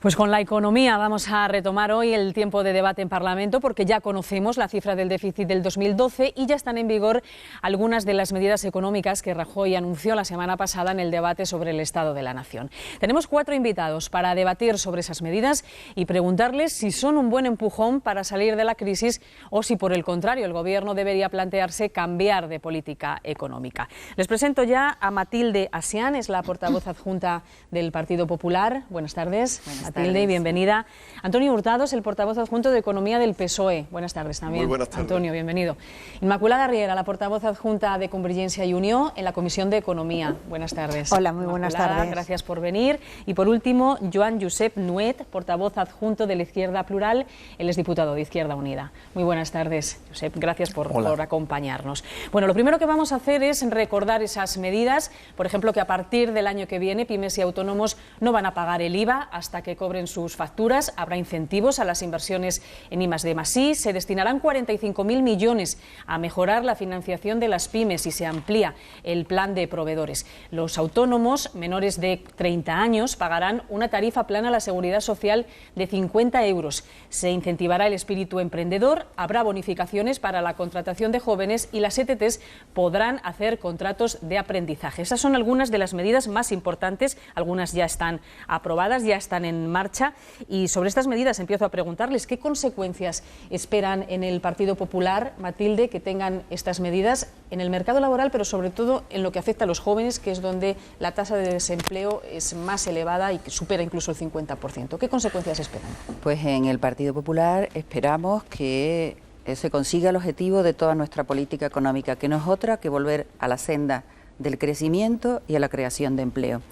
Pues con la economía vamos a retomar hoy el tiempo de debate en Parlamento, porque ya conocemos la cifra del déficit del 2012 y ya están en vigor algunas de las medidas económicas que Rajoy anunció la semana pasada en el debate sobre el Estado de la Nación. Tenemos 4 invitados para debatir sobre esas medidas y preguntarles si son un buen empujón para salir de la crisis o si, por el contrario, el Gobierno debería plantearse cambiar de política económica. Les presento ya a Matilde Asián, es la portavoz adjunta del Partido Popular. Buenas tardes. Matilde, bienvenida. Antonio Hurtado es el portavoz adjunto de Economía del PSOE. Buenas tardes también. Muy buenas tardes. Antonio, bienvenido. Inmaculada Riera, la portavoz adjunta de Convergencia y Unió en la Comisión de Economía. Buenas tardes. Hola, muy buenas tardes. Gracias por venir. Y por último, Joan Josep Nuet, portavoz adjunto de la Izquierda Plural. Él es diputado de Izquierda Unida. Muy buenas tardes, Josep. Gracias por acompañarnos. Bueno, lo primero que vamos a hacer es recordar esas medidas. Por ejemplo, que a partir del año que viene, pymes y autónomos no van a pagar el IVA hasta que cobren sus facturas. Habrá incentivos a las inversiones en I+D+I. Se destinarán 45.000 millones a mejorar la financiación de las pymes y se amplía el plan de proveedores. Los autónomos menores de 30 años pagarán una tarifa plana a la Seguridad Social de 50 euros. Se incentivará el espíritu emprendedor, habrá bonificaciones para la contratación de jóvenes y las ETTs podrán hacer contratos de aprendizaje. Esas son algunas de las medidas más importantes. Algunas ya están aprobadas, ya están en marcha. Y sobre estas medidas empiezo a preguntarles qué consecuencias esperan en el Partido Popular, Matilde, que tengan estas medidas en el mercado laboral, pero sobre todo en lo que afecta a los jóvenes, que es donde la tasa de desempleo es más elevada y que supera incluso el 50%. ¿Qué consecuencias esperan? Pues en el Partido Popular esperamos que se consiga el objetivo de toda nuestra política económica, que no es otra que volver a la senda del crecimiento y a la creación de empleo.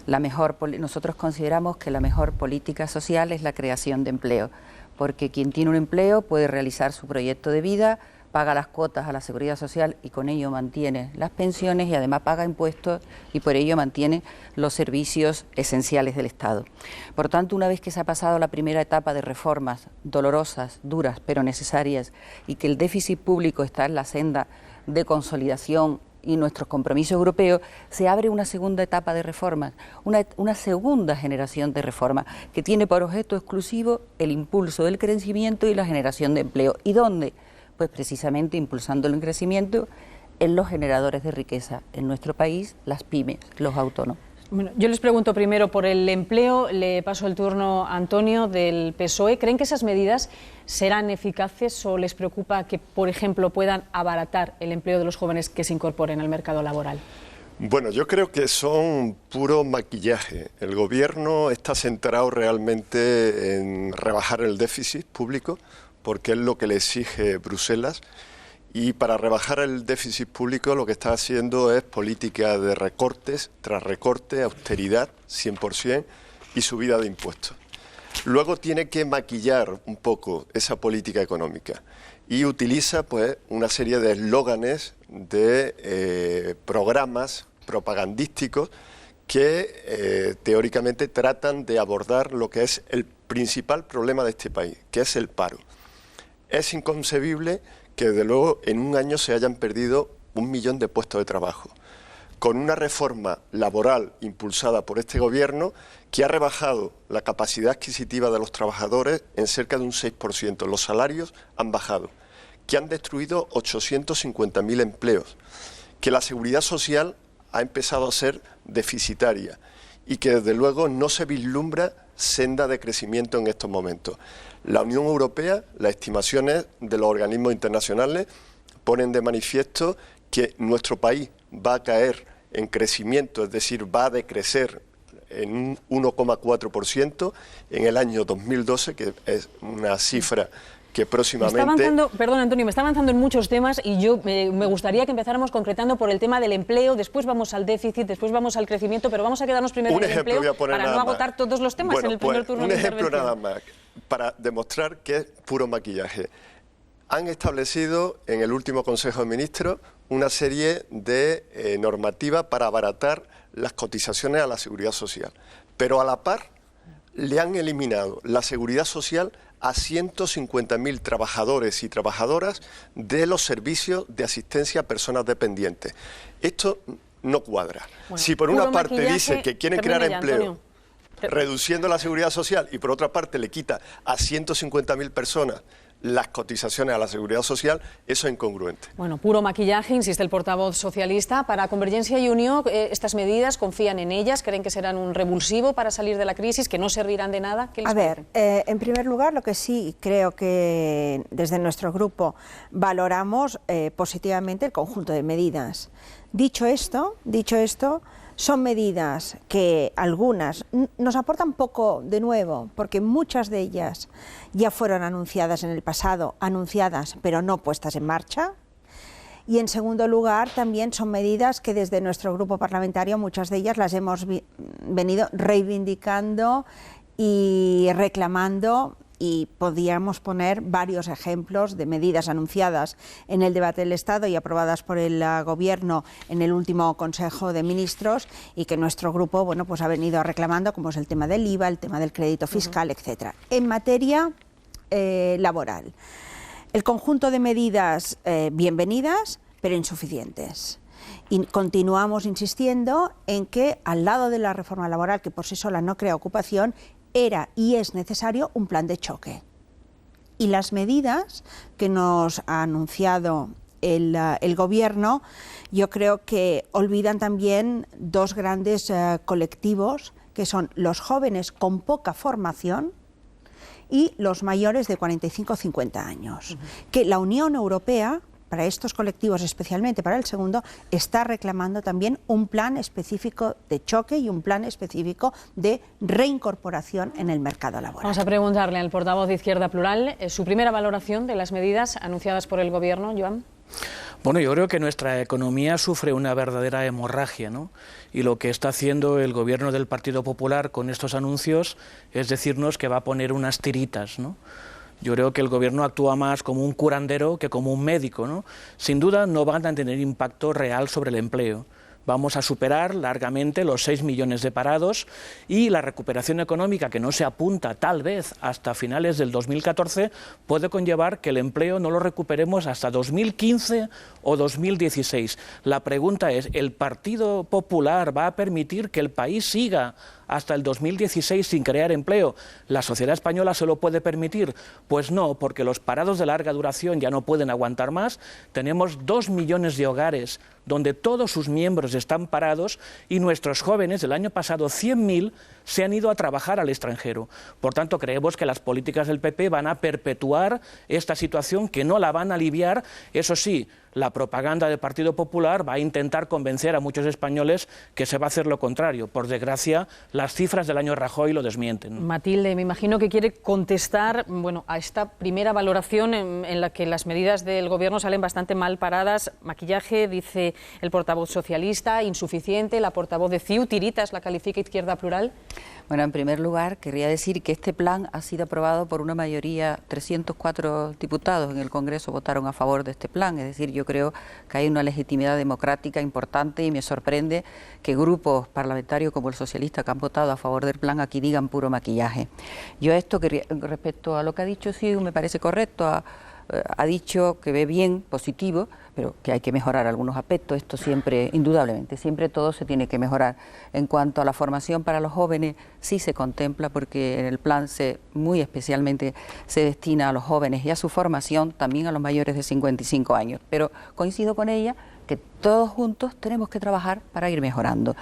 Nosotros consideramos que la mejor política social es la creación de empleo, porque quien tiene un empleo puede realizar su proyecto de vida, paga las cuotas a la Seguridad Social y con ello mantiene las pensiones y además paga impuestos y por ello mantiene los servicios esenciales del Estado. Por tanto, una vez que se ha pasado la primera etapa de reformas dolorosas, duras, pero necesarias, y que el déficit público está en la senda de consolidación y nuestros compromisos europeos, se abre una segunda etapa de reformas, una segunda generación de reformas que tiene por objeto exclusivo el impulso del crecimiento y la generación de empleo. ¿Y dónde? Pues precisamente impulsando el crecimiento en los generadores de riqueza en nuestro país, las pymes, los autónomos. Bueno, yo les pregunto primero por el empleo, le paso el turno a Antonio del PSOE. ¿Creen que esas medidas serán eficaces o les preocupa que, por ejemplo, puedan abaratar el empleo de los jóvenes que se incorporen al mercado laboral? Bueno, yo creo que son puro maquillaje. El Gobierno está centrado realmente en rebajar el déficit público, porque es lo que le exige Bruselas. Y para rebajar el déficit público lo que está haciendo es política de recortes tras recorte, austeridad 100% y subida de impuestos. Luego tiene que maquillar un poco esa política económica y utiliza pues una serie de eslóganes, de programas propagandísticos que teóricamente tratan de abordar lo que es el principal problema de este país, que es el paro. Es inconcebible que desde luego en un año se hayan perdido 1 millón de puestos de trabajo, con una reforma laboral impulsada por este Gobierno que ha rebajado la capacidad adquisitiva de los trabajadores en cerca de un 6%. Los salarios han bajado, que han destruido 850.000 empleos, que la seguridad social ha empezado a ser deficitaria y que desde luego no se vislumbra senda de crecimiento en estos momentos. La Unión Europea, las estimaciones de los organismos internacionales ponen de manifiesto que nuestro país va a caer en crecimiento, es decir, va a decrecer en un 1,4% en el año 2012, que es una cifra que próximamente... Perdón, Antonio, me está avanzando en muchos temas y yo me gustaría que empezáramos concretando por el tema del empleo, después vamos al déficit, después vamos al crecimiento, pero vamos a quedarnos primero en el empleo para no agotar todos los temas en el primer turno de intervención. Un ejemplo nada más, para demostrar que es puro maquillaje. Han establecido en el último Consejo de Ministros una serie de normativas para abaratar las cotizaciones a la Seguridad Social, pero a la par le han eliminado la Seguridad Social a 150.000 trabajadores y trabajadoras de los servicios de asistencia a personas dependientes. Esto no cuadra. Bueno, si por una parte dice que quieren crear empleo... reduciendo la seguridad social y por otra parte le quita a 150.000 personas las cotizaciones a la seguridad social, eso es incongruente. Bueno, puro maquillaje, insiste el portavoz socialista. Para Convergencia y Unió, estas medidas, ¿confían en ellas? ¿Creen que serán un revulsivo para salir de la crisis, que no servirán de nada? ¿Qué les parece? En primer lugar, lo que sí creo que desde nuestro grupo valoramos positivamente el conjunto de medidas. Dicho esto, son medidas que algunas nos aportan poco de nuevo, porque muchas de ellas ya fueron anunciadas en el pasado, pero no puestas en marcha. Y en segundo lugar, también son medidas que desde nuestro grupo parlamentario, muchas de ellas las hemos venido reivindicando y reclamando, y podríamos poner varios ejemplos de medidas anunciadas en el debate del Estado y aprobadas por el Gobierno en el último Consejo de Ministros y que nuestro grupo pues ha venido reclamando, como es el tema del IVA, el tema del crédito fiscal, etcétera. En materia laboral, el conjunto de medidas bienvenidas, pero insuficientes. Y continuamos insistiendo en que al lado de la reforma laboral, que por sí sola no crea ocupación, era y es necesario un plan de choque. Y las medidas que nos ha anunciado el Gobierno, yo creo que olvidan también dos grandes colectivos, que son los jóvenes con poca formación y los mayores de 45 o 50 años. Que la Unión Europea, para estos colectivos, especialmente para el segundo, está reclamando también un plan específico de choque y un plan específico de reincorporación en el mercado laboral. Vamos a preguntarle al portavoz de Izquierda Plural su primera valoración de las medidas anunciadas por el Gobierno. Joan. Bueno, yo creo que nuestra economía sufre una verdadera hemorragia, ¿no? Y lo que está haciendo el Gobierno del Partido Popular con estos anuncios es decirnos que va a poner unas tiritas, ¿no? Yo creo que el Gobierno actúa más como un curandero que como un médico, ¿no? Sin duda no van a tener impacto real sobre el empleo. Vamos a superar largamente los 6 millones de parados y la recuperación económica, que no se apunta tal vez hasta finales del 2014, puede conllevar que el empleo no lo recuperemos hasta 2015 o 2016. La pregunta es, ¿el Partido Popular va a permitir que el país siga hasta el 2016 sin crear empleo? ¿La sociedad española se lo puede permitir? Pues no, porque los parados de larga duración ya no pueden aguantar más. Tenemos 2 millones de hogares donde todos sus miembros están parados y nuestros jóvenes, del año pasado 100.000, se han ido a trabajar al extranjero. Por tanto, creemos que las políticas del PP van a perpetuar esta situación, que no la van a aliviar. Eso sí, la propaganda del Partido Popular va a intentar convencer a muchos españoles que se va a hacer lo contrario. Por desgracia, las cifras del año Rajoy lo desmienten. Matilde, me imagino que quiere contestar a esta primera valoración en la que las medidas del Gobierno salen bastante mal paradas. Maquillaje, dice el portavoz socialista, insuficiente. La portavoz de CiU, tiritas, la califica Izquierda Plural. Bueno, en primer lugar, querría decir que este plan ha sido aprobado por una mayoría, 304 diputados en el Congreso votaron a favor de este plan. Es decir, yo creo que hay una legitimidad democrática importante y me sorprende que grupos parlamentarios como el socialista que han votado a favor del plan aquí digan puro maquillaje. Yo esto, respecto a lo que ha dicho CiU, me parece correcto. Ha dicho que ve bien, positivo, pero que hay que mejorar algunos aspectos. Esto siempre, indudablemente, siempre todo se tiene que mejorar. En cuanto a la formación para los jóvenes, sí se contempla, porque en el plan muy especialmente se destina a los jóvenes y a su formación, también a los mayores de 55 años. Pero coincido con ella que todos juntos tenemos que trabajar para ir mejorando.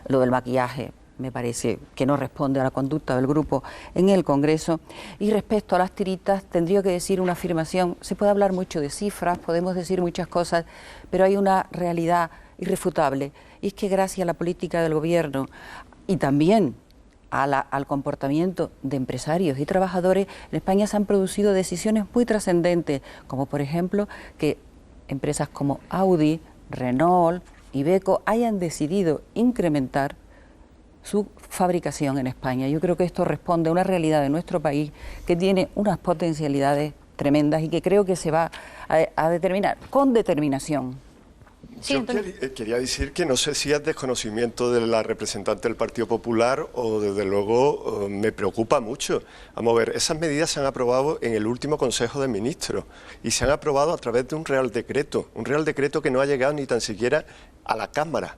Lo del maquillaje me parece que no responde a la conducta del grupo en el Congreso. Y respecto a las tiritas, tendría que decir una afirmación. Se puede hablar mucho de cifras, podemos decir muchas cosas, pero hay una realidad irrefutable, y es que gracias a la política del Gobierno y también al comportamiento de empresarios y trabajadores, en España se han producido decisiones muy trascendentes, como por ejemplo que empresas como Audi, Renault, Iveco hayan decidido incrementar su fabricación en España. Yo creo que esto responde a una realidad de nuestro país que tiene unas potencialidades tremendas y que creo que se va a determinar con determinación. Sí, yo quería decir que no sé si es desconocimiento de la representante del Partido Popular o desde luego me preocupa mucho. Vamos a ver, esas medidas se han aprobado en el último Consejo de Ministros y se han aprobado a través de un Real Decreto que no ha llegado ni tan siquiera a la Cámara.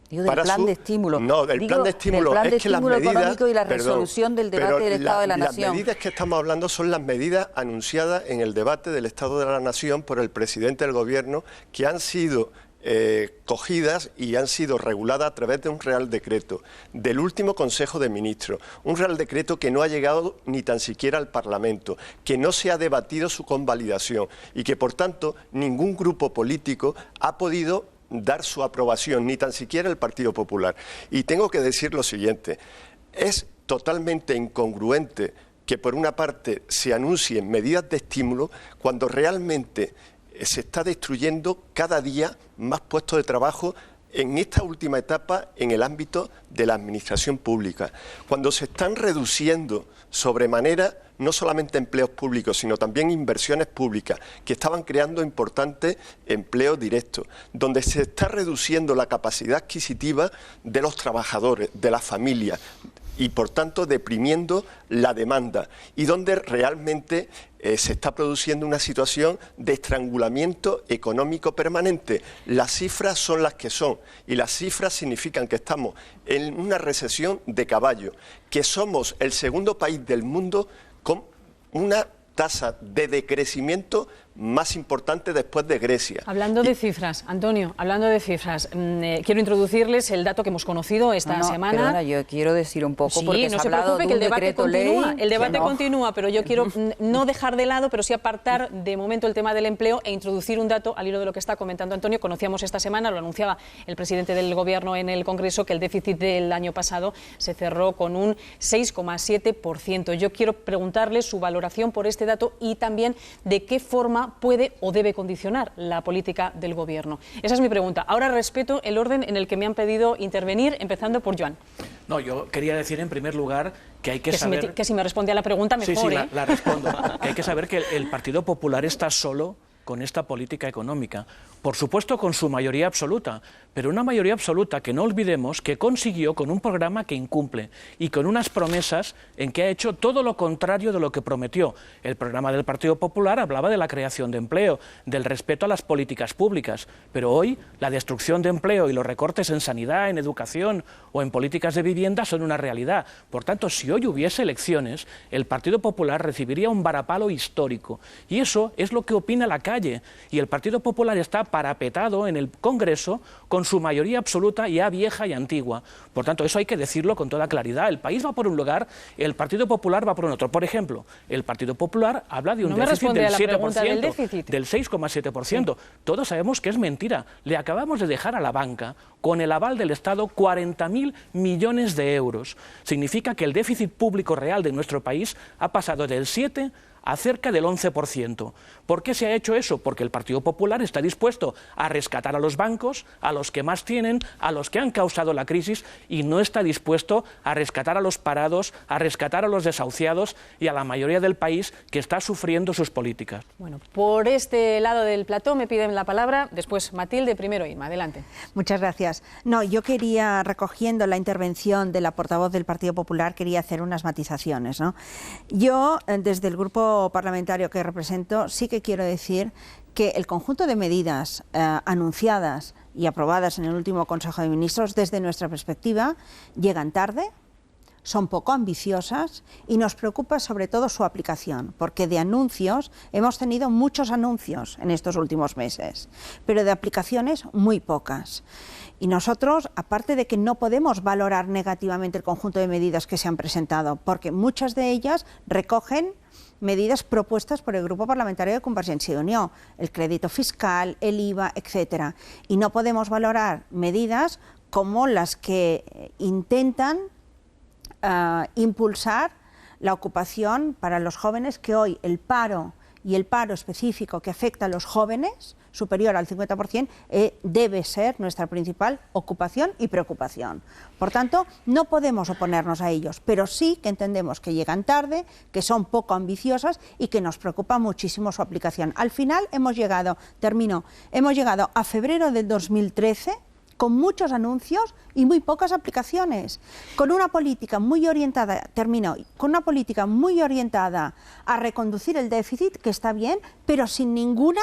Digo, del plan de estímulo. No, del plan de estímulo. Del plan de es que las estímulo medidas, económico y la resolución del debate del Estado de la Nación. Las medidas que estamos hablando son las medidas anunciadas en el debate del Estado de la Nación por el presidente del Gobierno, que han sido cogidas y han sido reguladas a través de un Real Decreto del último Consejo de Ministros, un Real Decreto que no ha llegado ni tan siquiera al Parlamento, que no se ha debatido su convalidación y que, por tanto, ningún grupo político ha podido dar su aprobación, ni tan siquiera el Partido Popular. Y tengo que decir lo siguiente, es totalmente incongruente que por una parte se anuncien medidas de estímulo cuando realmente se está destruyendo cada día más puestos de trabajo en esta última etapa en el ámbito de la administración pública, cuando se están reduciendo sobremanera no solamente empleos públicos, sino también inversiones públicas que estaban creando importantes empleos directos, donde se está reduciendo la capacidad adquisitiva de los trabajadores, de las familias, y por tanto deprimiendo la demanda, y donde realmente se está produciendo una situación de estrangulamiento económico permanente. Las cifras son las que son, y las cifras significan que estamos en una recesión de caballo, que somos el segundo país del mundo con una tasa de decrecimiento más importante después de Grecia. Hablando de cifras, Antonio, hablando de cifras, quiero introducirles el dato que hemos conocido esta semana. Perdona, yo quiero decir un poco, sí, porque no se ha hablado de un decreto ley. El debate continúa, pero yo quiero no dejar de lado, pero sí apartar de momento el tema del empleo e introducir un dato al hilo de lo que está comentando Antonio. Conocíamos esta semana, lo anunciaba el presidente del Gobierno en el Congreso, que el déficit del año pasado se cerró con un 6,7%. Yo quiero preguntarle su valoración por este dato y también de qué forma puede o debe condicionar la política del Gobierno. Esa es mi pregunta. Ahora respeto el orden en el que me han pedido intervenir, empezando por Joan. No, yo quería decir en primer lugar que hay que saber... Si me responde a la pregunta, mejor, sí, la respondo. Que hay que saber que el Partido Popular está solo con esta política económica. Por supuesto, con su mayoría absoluta, pero una mayoría absoluta que no olvidemos que consiguió con un programa que incumple y con unas promesas en que ha hecho todo lo contrario de lo que prometió. El programa del Partido Popular hablaba de la creación de empleo, del respeto a las políticas públicas, pero hoy la destrucción de empleo y los recortes en sanidad, en educación o en políticas de vivienda son una realidad. Por tanto, si hoy hubiese elecciones, el Partido Popular recibiría un varapalo histórico. Y eso es lo que opina la calle. Y el Partido Popular está parapetado en el Congreso con su mayoría absoluta ya vieja y antigua. Por tanto, eso hay que decirlo con toda claridad. El país va por un lugar, el Partido Popular va por un otro. Por ejemplo, el Partido Popular habla de un déficit del 7%, del 6,7%. Todos sabemos que es mentira. Le acabamos de dejar a la banca, con el aval del Estado, 40.000 millones de euros. Significa que el déficit público real de nuestro país ha pasado del 7% a cerca del 11%. ¿Por qué se ha hecho eso? Porque el Partido Popular está dispuesto a rescatar a los bancos, a los que más tienen, a los que han causado la crisis, y no está dispuesto a rescatar a los parados, a rescatar a los desahuciados y a la mayoría del país que está sufriendo sus políticas. Bueno, por este lado del plató me piden la palabra, después Matilde, primero Irma, adelante. Muchas gracias. No, yo quería, recogiendo la intervención de la portavoz del Partido Popular, quería hacer unas matizaciones, ¿no? Yo, desde el grupo parlamentario que represento, sí que quiero decir que el conjunto de medidas anunciadas y aprobadas en el último Consejo de Ministros, desde nuestra perspectiva, llegan tarde, son poco ambiciosas y nos preocupa sobre todo su aplicación, porque de anuncios hemos tenido muchos anuncios en estos últimos meses, pero de aplicaciones muy pocas. Y nosotros, aparte de que no podemos valorar negativamente el conjunto de medidas que se han presentado, porque muchas de ellas recogen medidas propuestas por el Grupo Parlamentario de Convergencia y Unió, el crédito fiscal, el IVA, etcétera. Y no podemos valorar medidas como las que intentan impulsar la ocupación para los jóvenes, que hoy el paro y el paro específico que afecta a los jóvenes, superior al 50%, debe ser nuestra principal ocupación y preocupación. Por tanto, no podemos oponernos a ellos, pero sí que entendemos que llegan tarde, que son poco ambiciosas y que nos preocupa muchísimo su aplicación. Al final hemos llegado a febrero del 2013 con muchos anuncios y muy pocas aplicaciones. Con una política muy orientada, con una política muy orientada a reconducir el déficit, que está bien, pero sin ninguna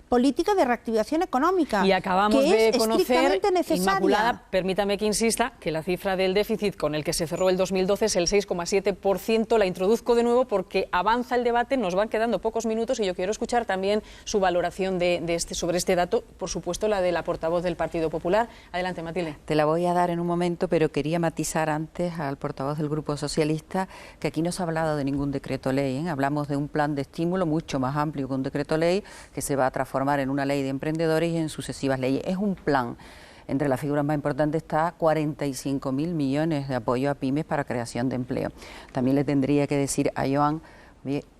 política de reactivación económica. Y acabamos de conocer, necesaria. Inmaculada, permítame que insista, que la cifra del déficit con el que se cerró el 2012 es el 6,7%. La introduzco de nuevo porque avanza el debate, nos van quedando pocos minutos y yo quiero escuchar también su valoración sobre este dato, por supuesto la de la portavoz del Partido Popular. Adelante, Matilde. Te la voy a dar en un momento, pero quería matizar antes al portavoz del Grupo Socialista que aquí no se ha hablado de ningún decreto ley, ¿eh? Hablamos de un plan de estímulo mucho más amplio que un decreto ley que se va a transformar en una ley de emprendedores y en sucesivas leyes. Es un plan. Entre las figuras más importantes está 45.000 millones de apoyo a pymes para creación de empleo. También le tendría que decir a Joan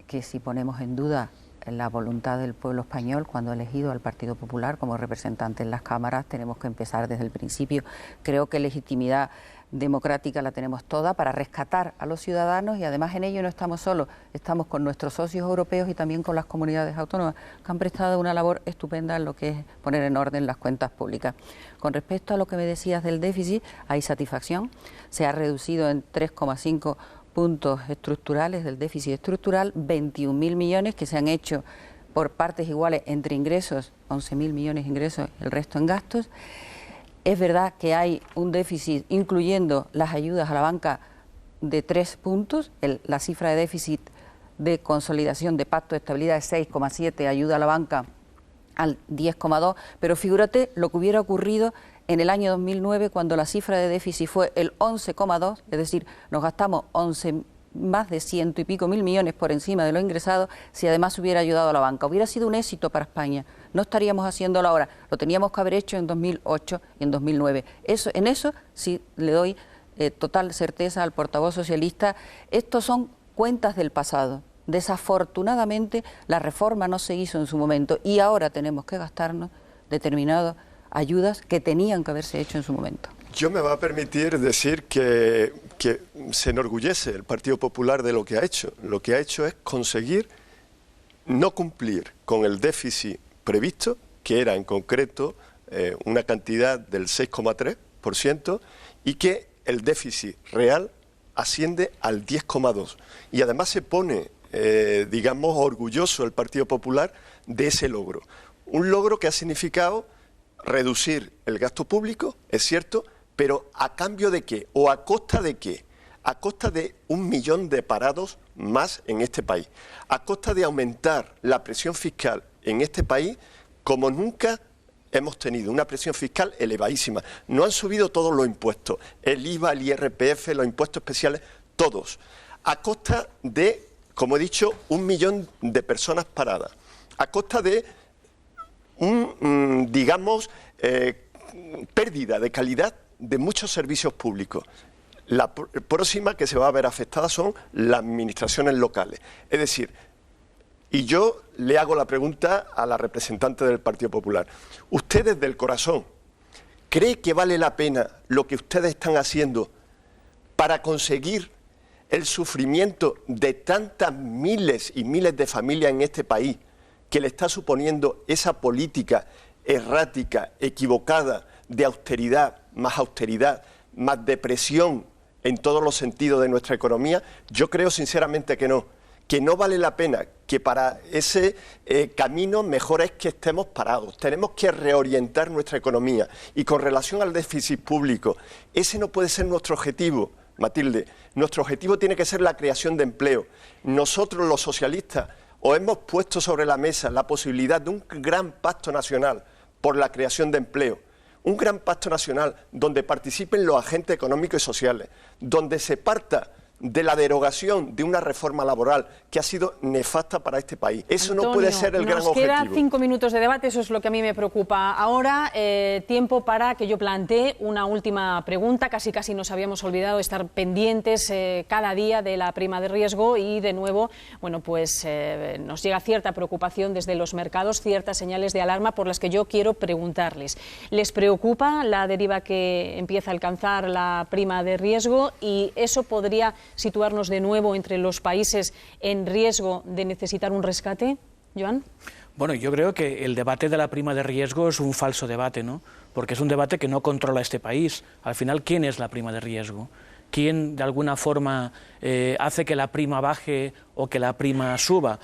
que si ponemos en duda la voluntad del pueblo español cuando ha elegido al Partido Popular como representante en las cámaras, tenemos que empezar desde el principio. Creo que legitimidad democrática la tenemos toda para rescatar a los ciudadanos y además en ello no estamos solos, estamos con nuestros socios europeos y también con las comunidades autónomas que han prestado una labor estupenda en lo que es poner en orden las cuentas públicas. Con respecto a lo que me decías del déficit, hay satisfacción, se ha reducido en 3,5 puntos estructurales del déficit estructural, 21.000 millones que se han hecho por partes iguales entre ingresos, 11.000 millones de ingresos y el resto en gastos. Es verdad que hay un déficit, incluyendo las ayudas a la banca, de 3 puntos. La cifra de déficit de consolidación de pacto de estabilidad es 6,7, ayuda a la banca al 10,2. Pero figúrate lo que hubiera ocurrido en el año 2009 cuando la cifra de déficit fue el 11,2, es decir, nos gastamos más de 100 y pico mil millones por encima de lo ingresado, si además hubiera ayudado a la banca. Hubiera sido un éxito para España. No estaríamos haciéndolo ahora. Lo teníamos que haber hecho en 2008 y en 2009. En eso sí le doy total certeza al portavoz socialista. Estos son cuentas del pasado. Desafortunadamente, la reforma no se hizo en su momento y ahora tenemos que gastarnos determinadas ayudas que tenían que haberse hecho en su momento. Yo me va a permitir decir que se enorgullece el Partido Popular de lo que ha hecho. Lo que ha hecho es conseguir no cumplir con el déficit previsto, que era en concreto una cantidad del 6,3%, y que el déficit real asciende al 10,2%. Y además se pone, digamos, orgulloso el Partido Popular de ese logro. Un logro que ha significado reducir el gasto público, es cierto, pero ¿a cambio de qué? ¿O a costa de qué? A costa de 1 millón de parados más en este país. A costa de aumentar la presión fiscal en este país como nunca hemos tenido. Una presión fiscal elevadísima. No han subido todos los impuestos. El IVA, el IRPF, los impuestos especiales, todos. A costa de, como he dicho, 1 millón de personas paradas. A costa de digamos, pérdida de calidad de muchos servicios públicos. La próxima que se va a ver afectada son las administraciones locales. Es decir, y yo le hago la pregunta a la representante del Partido Popular. ¿Usted desde el corazón cree que vale la pena lo que ustedes están haciendo para conseguir el sufrimiento de tantas miles y miles de familias en este país que le está suponiendo esa política errática, equivocada, de austeridad, más depresión en todos los sentidos de nuestra economía? Yo creo sinceramente que no vale la pena, que para ese camino mejor es que estemos parados. Tenemos que reorientar nuestra economía y con relación al déficit público, ese no puede ser nuestro objetivo, Matilde. Nuestro objetivo tiene que ser la creación de empleo. Nosotros los socialistas os hemos puesto sobre la mesa la posibilidad de un gran pacto nacional por la creación de empleo, un gran pacto nacional donde participen los agentes económicos y sociales, donde se parta de la derogación de una reforma laboral que ha sido nefasta para este país. Eso Antonio, no puede ser el gran objetivo. Nos quedan 5 minutos de debate, eso es lo que a mí me preocupa. Ahora, tiempo para que yo plantee una última pregunta. Casi nos habíamos olvidado de estar pendientes cada día de la prima de riesgo y, de nuevo, bueno, pues nos llega cierta preocupación desde los mercados, ciertas señales de alarma por las que yo quiero preguntarles. ¿Les preocupa la deriva que empieza a alcanzar la prima de riesgo y eso podría situarnos de nuevo entre los países en riesgo de necesitar un rescate? Joan. Bueno, yo creo que el debate de la prima de riesgo es un falso debate, ¿no? Porque es un debate que no controla este país. Al final, ¿quién es la prima de riesgo? ¿Quién de alguna forma hace que la prima baje o que la prima suba?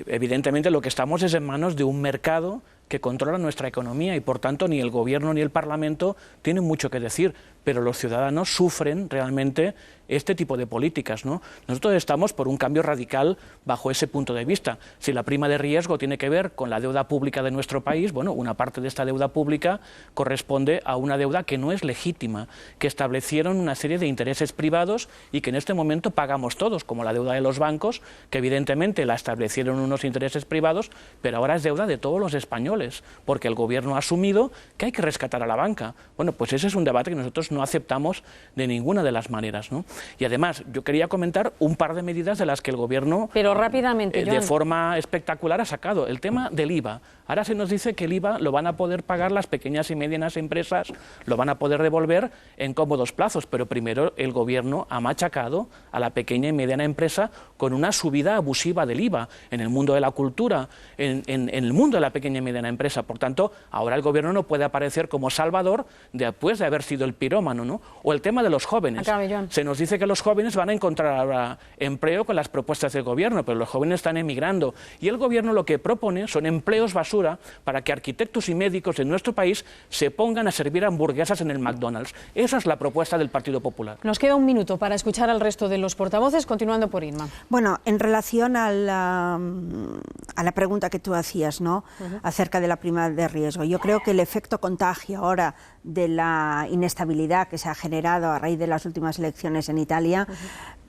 Evidentemente lo que estamos es en manos de un mercado que controla nuestra economía y por tanto ni el Gobierno ni el Parlamento tienen mucho que decir, pero los ciudadanos sufren realmente este tipo de políticas, ¿no? Nosotros estamos por un cambio radical bajo ese punto de vista. Si la prima de riesgo tiene que ver con la deuda pública de nuestro país, bueno, una parte de esta deuda pública corresponde a una deuda que no es legítima, que establecieron una serie de intereses privados y que en este momento pagamos todos, como la deuda de los bancos, que evidentemente la establecieron unos intereses privados, pero ahora es deuda de todos los españoles, porque el Gobierno ha asumido que hay que rescatar a la banca. Bueno, pues ese es un debate que nosotros no aceptamos de ninguna de las maneras, ¿no? Y además, yo quería comentar un par de medidas de las que el Gobierno pero rápidamente, de forma espectacular ha sacado. El tema del IVA. Ahora se nos dice que el IVA lo van a poder pagar las pequeñas y medianas empresas, lo van a poder devolver en cómodos plazos, pero primero el Gobierno ha machacado a la pequeña y mediana empresa con una subida abusiva del IVA en el mundo de la cultura, en el mundo de la pequeña y mediana empresa. Por tanto, ahora el Gobierno no puede aparecer como salvador después de haber sido el pirómano, ¿no? O el tema de los jóvenes. Se nos dice que los jóvenes van a encontrar ahora empleo con las propuestas del Gobierno, pero los jóvenes están emigrando. Y el Gobierno lo que propone son empleos basura para que arquitectos y médicos en nuestro país se pongan a servir hamburguesas en el McDonald's. Esa es la propuesta del Partido Popular. Nos queda un minuto para escuchar al resto de los portavoces, continuando por Inma. Bueno, en relación a la pregunta que tú hacías, ¿no? Acerca de la prima de riesgo. Yo creo que el efecto contagio ahora de la inestabilidad que se ha generado a raíz de las últimas elecciones en Italia,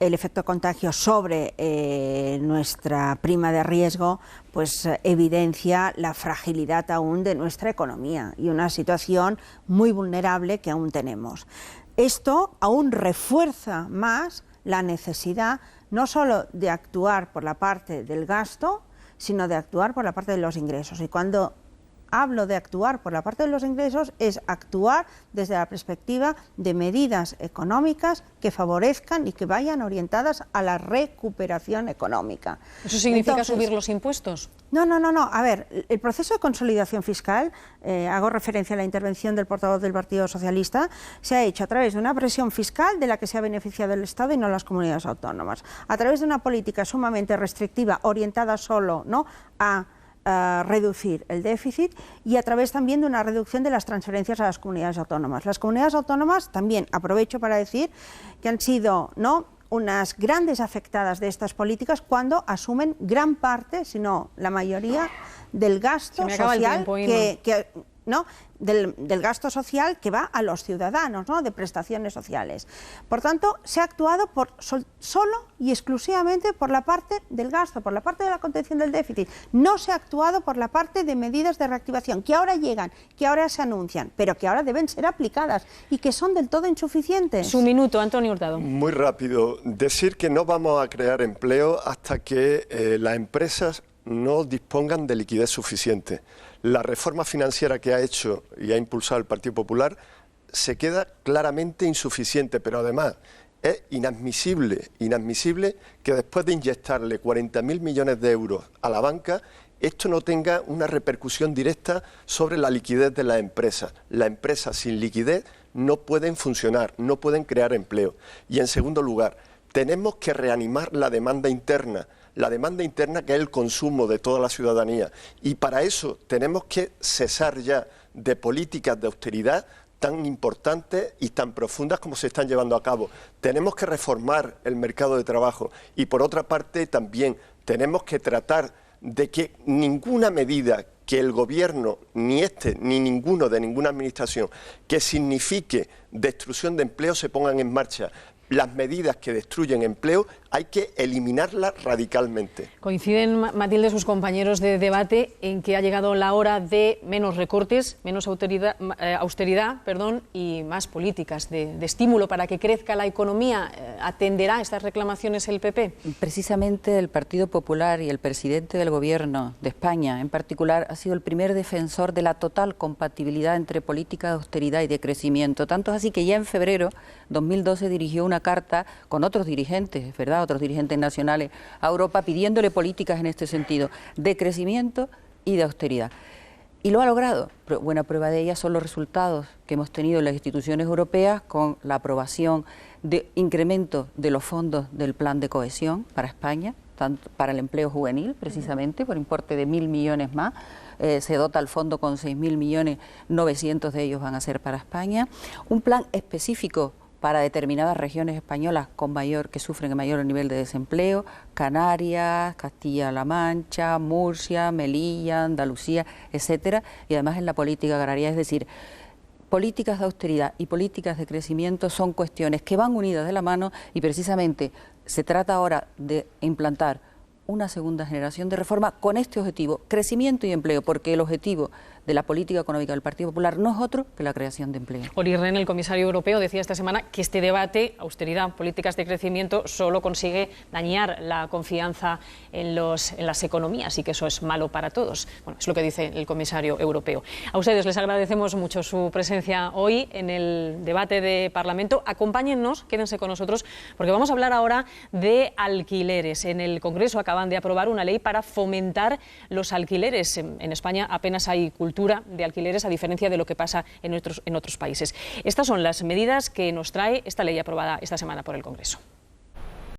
el efecto contagio sobre nuestra prima de riesgo, pues evidencia la fragilidad aún de nuestra economía y una situación muy vulnerable que aún tenemos. Esto aún refuerza más la necesidad no solo de actuar por la parte del gasto, sino de actuar por la parte de los ingresos. Y cuando hablo de actuar por la parte de los ingresos, es actuar desde la perspectiva de medidas económicas que favorezcan y que vayan orientadas a la recuperación económica. ¿Eso significa subir los impuestos? No. A ver, el proceso de consolidación fiscal, hago referencia a la intervención del portavoz del Partido Socialista, se ha hecho a través de una presión fiscal de la que se ha beneficiado el Estado y no las comunidades autónomas, a través de una política sumamente restrictiva orientada solo, ¿no?, a reducir el déficit y a través también de una reducción de las transferencias a las comunidades autónomas. Las comunidades autónomas, también aprovecho para decir que han sido, ¿no?, unas grandes afectadas de estas políticas cuando asumen gran parte, si no la mayoría, del gasto social del gasto social que va a los ciudadanos, ¿no?, de prestaciones sociales. Por tanto, se ha actuado solo y exclusivamente por la parte del gasto, por la parte de la contención del déficit. No se ha actuado por la parte de medidas de reactivación, que ahora llegan, que ahora se anuncian, pero que ahora deben ser aplicadas y que son del todo insuficientes. Su minuto, Antonio Hurtado. Muy rápido. Decir que no vamos a crear empleo hasta que las empresas no dispongan de liquidez suficiente. La reforma financiera que ha hecho y ha impulsado el Partido Popular se queda claramente insuficiente, pero además es inadmisible que después de inyectarle 40.000 millones de euros a la banca, esto no tenga una repercusión directa sobre la liquidez de las empresas. Las empresas sin liquidez no pueden funcionar, no pueden crear empleo. Y en segundo lugar, tenemos que reanimar la demanda interna que es el consumo de toda la ciudadanía. Y para eso tenemos que cesar ya de políticas de austeridad tan importantes y tan profundas como se están llevando a cabo. Tenemos que reformar el mercado de trabajo y, por otra parte, también tenemos que tratar de que ninguna medida que el Gobierno, ni este ni ninguno de ninguna administración, que signifique destrucción de empleo se pongan en marcha. Las medidas que destruyen empleo hay que eliminarlas radicalmente. Coinciden, Matilde, sus compañeros de debate en que ha llegado la hora de menos recortes, menos austeridad, y más políticas de estímulo para que crezca la economía. ¿Atenderá estas reclamaciones el PP? Precisamente el Partido Popular y el presidente del Gobierno de España, en particular, ha sido el primer defensor de la total compatibilidad entre política de austeridad y de crecimiento. Tanto es así que ya en febrero de 2012 dirigió una carta con otros dirigentes, ¿verdad?, otros dirigentes nacionales a Europa pidiéndole políticas en este sentido, de crecimiento y de austeridad. Y lo ha logrado. Buena prueba de ella son los resultados que hemos tenido en las instituciones europeas con la aprobación de incremento de los fondos del plan de cohesión para España, tanto para el empleo juvenil, precisamente, por importe de 1.000 millones más. Se dota el fondo con 6.000 millones, 900 de ellos van a ser para España. Un plan específico para determinadas regiones españolas que sufren el mayor nivel de desempleo: Canarias, Castilla-La Mancha, Murcia, Melilla, Andalucía, etcétera, y además en la política agraria. Es decir, políticas de austeridad y políticas de crecimiento son cuestiones que van unidas de la mano, y precisamente se trata ahora de implantar una segunda generación de reforma con este objetivo: crecimiento y empleo, porque el objetivo de la política económica del Partido Popular no es otro que la creación de empleo. Olli Rehn, el comisario europeo, decía esta semana que este debate, austeridad, políticas de crecimiento, solo consigue dañar la confianza en las economías y que eso es malo para todos. Bueno, es lo que dice el comisario europeo. A ustedes les agradecemos mucho su presencia hoy en el debate de Parlamento. Acompáñennos, quédense con nosotros, porque vamos a hablar ahora de alquileres. En el Congreso acaban de aprobar una ley para fomentar los alquileres. En España apenas hay cultura de alquileres, a diferencia de lo que pasa en otros países. Estas son las medidas que nos trae esta ley aprobada esta semana por el Congreso.